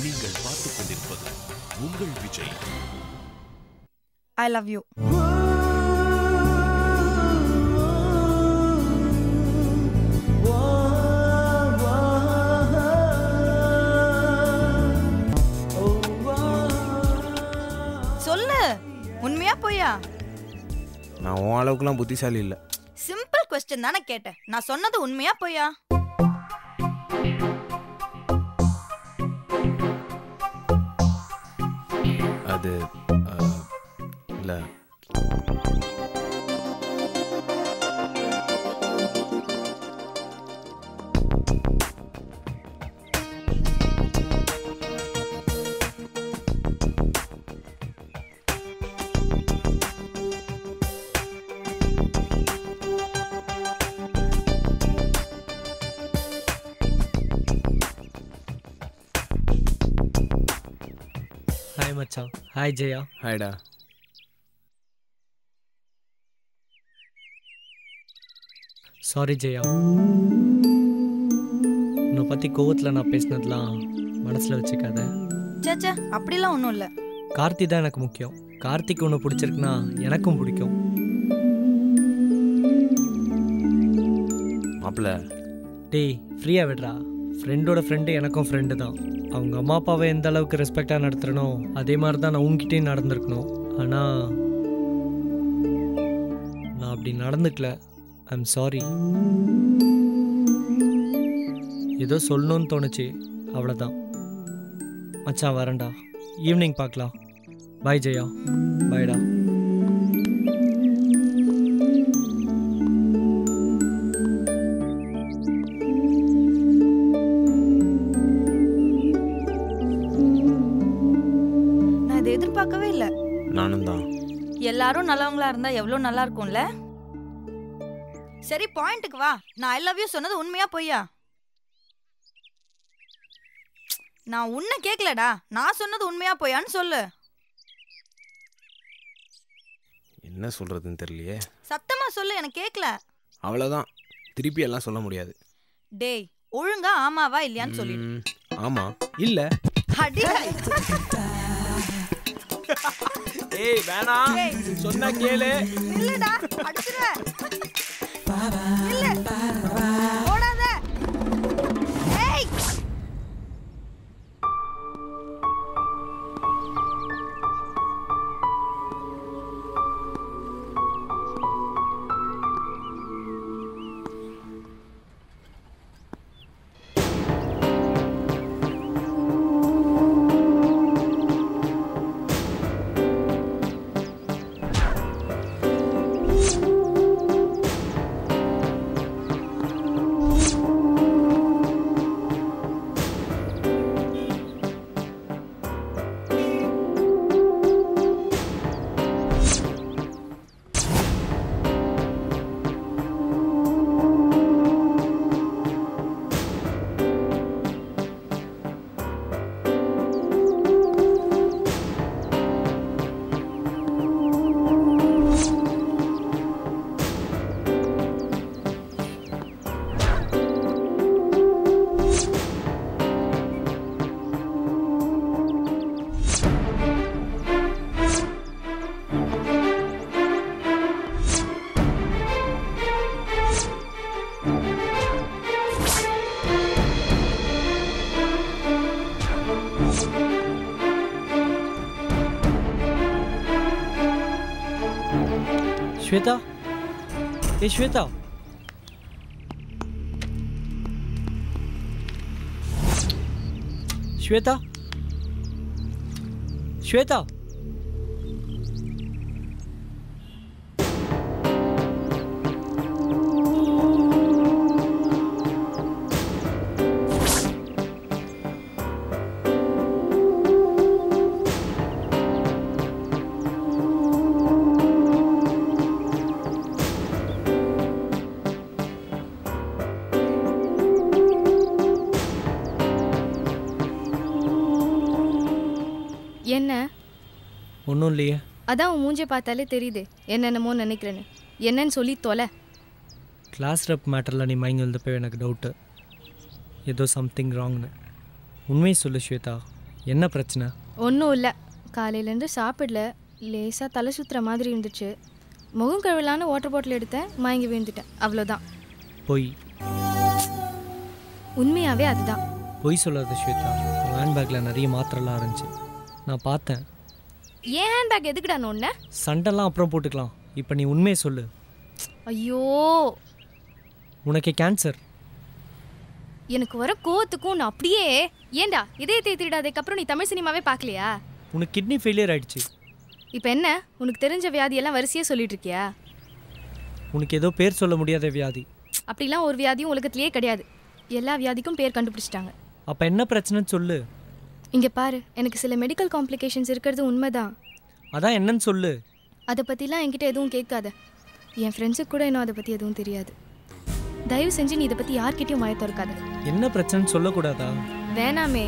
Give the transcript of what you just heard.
நீங்கள் பார்த்துக் கொண்டிருப்பது உங்கள் விஜய். I love you. சொல்லு, உண்மையா போயா? நான் உன் அளவுக்குலாம் புத்திசாலி இல்லை. சிம்பிள் क्वेश्चन தானே கேட்டேன். நான் சொன்னது உண்மையா போயா? அது இல்லை. ஹாய் மச்சான். ஹாய் ஜெயா. ஹாய்டா. சாரி ஜெயா, உன்னை பற்றி கோவத்தில் நான் பேசினதுலாம் மனசில் வச்சுக்காத. சேச்சா, அப்படிலாம் ஒன்றும் இல்லை. கார்த்தி தான் எனக்கு முக்கியம். கார்த்திக் ஒன்று பிடிச்சிருக்குன்னா எனக்கும் பிடிக்கும். மாப்பிள்ள டேய், ஃப்ரீயாக விடுறா. ஃப்ரெண்டோட ஃப்ரெண்டு எனக்கும் ஃப்ரெண்டு தான். அவங்க அம்மா அப்பாவை எந்த அளவுக்கு ரெஸ்பெக்டாக நடத்துகிறனோ அதே மாதிரி தான் நான் உங்ககிட்டையும் நடந்திருக்கணும். ஆனால் நான் அப்படி நடந்துக்கல. I'm sorry. ஏதோ சொல்லணும்னு தோணுச்சு, அவ்வளோதான். மச்சான் வரேன்டா. ஈவினிங் பார்க்கலாம். பாய் ஜெயா. பாய்டா. நான் இதை எதிர்பார்க்கவே இல்லை. நானும் தான். எல்லாரும் நல்லவங்களா இருந்தா எவ்வளோ நல்லா இருக்கும்ல. சரி, பாயிண்ட்டுக்கு வா. நான் ஐ லவ் யூ சொன்னது உண்மையா போய்யா? நான் உன்னை கேட்கலடா. நான் சொன்னது உண்மையா போயான்னு சொல்லு. என்ன சொல்கிறதுன்னு தெரியலையே. சத்தமா சொல்லு, எனக்கு கேட்கல. அவ்வளோதான், திருப்பி எல்லாம் சொல்ல முடியாது. டேய், ஒழுங்கா ஆமாவா இல்லையான்னு சொல்லி. ஆமாம் இல்லை. அடி. ஏய் வேணாம், சொன்னா கேளு. நில்லுடா, அடிச்சிருவேன். நில்லு. ஓடாத. ஏய். श्वेता, ए श्वेता. श्वेता, श्वेता. என்ன? ஒன்றும் இல்லையே. அதான் உன் மூஞ்சை பார்த்தாலே தெரியுது என்னென்னமோ நினைக்கிறேன்னு. என்னன்னு சொல்லி தொலை. கிளாஸ் ரெப் மேட்டரில் நீ மயங்கி எழுந்தப்போ எனக்கு டவுட்டு, ஏதோ சம்திங் ராங்னு. உண்மையை சொல்லு ஸ்வேதா, என்ன பிரச்சனை? ஒன்றும் இல்லை, காலையிலேருந்து சாப்பிடல, லேசாக தலை சுற்றுற மாதிரி இருந்துச்சு. முகம் கழுவலான்னு வாட்டர் பாட்டில் எடுத்தேன், மயங்கி விழுந்துட்டேன், அவ்வளோதான். பொய். உண்மையாகவே அதுதான். பொய் சொல்லாத ஸ்வேதா. ஹேண்ட்பேக்கில் நிறைய மாத்திரைலாம் இருந்துச்சு, நான் பார்த்தேன். ஏன் ஹேண்ட்பேக் எதுக்குடா ஒன்று? சண்டைலாம் அப்புறம் போட்டுக்கலாம், இப்போ நீ உண்மையை சொல்லு. ஐயோ, உனக்கு கேன்சர். எனக்கு வர கோவத்துக்கும் நான் அப்படியே. ஏண்டா இதயத்தை திருடாததுக்கப்புறம் நீ தமிழ் சினிமாவே பார்க்கலையா? உனக்கு கிட்னி ஃபெயிலியர் ஆயிடுச்சு. இப்போ என்ன, உனக்கு தெரிஞ்ச வியாதியெல்லாம் வரிசையாக சொல்லிட்டு இருக்கியா? உனக்கு ஏதோ பேர் சொல்ல முடியாத வியாதி. அப்படிலாம் ஒரு வியாதியும் உலகத்திலேயே கிடையாது. எல்லா வியாதிக்கும் பேர் கண்டுபிடிச்சிட்டாங்க. அப்போ என்ன பிரச்சனைன்னு சொல்லு. இங்கே பாரு, எனக்கு சில மெடிக்கல் காம்ப்ளிகேஷன்ஸ் இருக்கிறது உண்மைதான். அதான் என்னன்னு சொல்லு. அதை பற்றிலாம் என்கிட்ட எதுவும் கேட்காத. என் ஃப்ரெண்ட்ஸுக்கு கூட இன்னும் அதை பற்றி எதுவும் தெரியாது. தயவு செஞ்சு நீ இதை பற்றி யார்கிட்டையும் வாய திறக்காத. என்ன பிரச்சனைன்னு சொல்லக்கூடாதா? வேணாமே.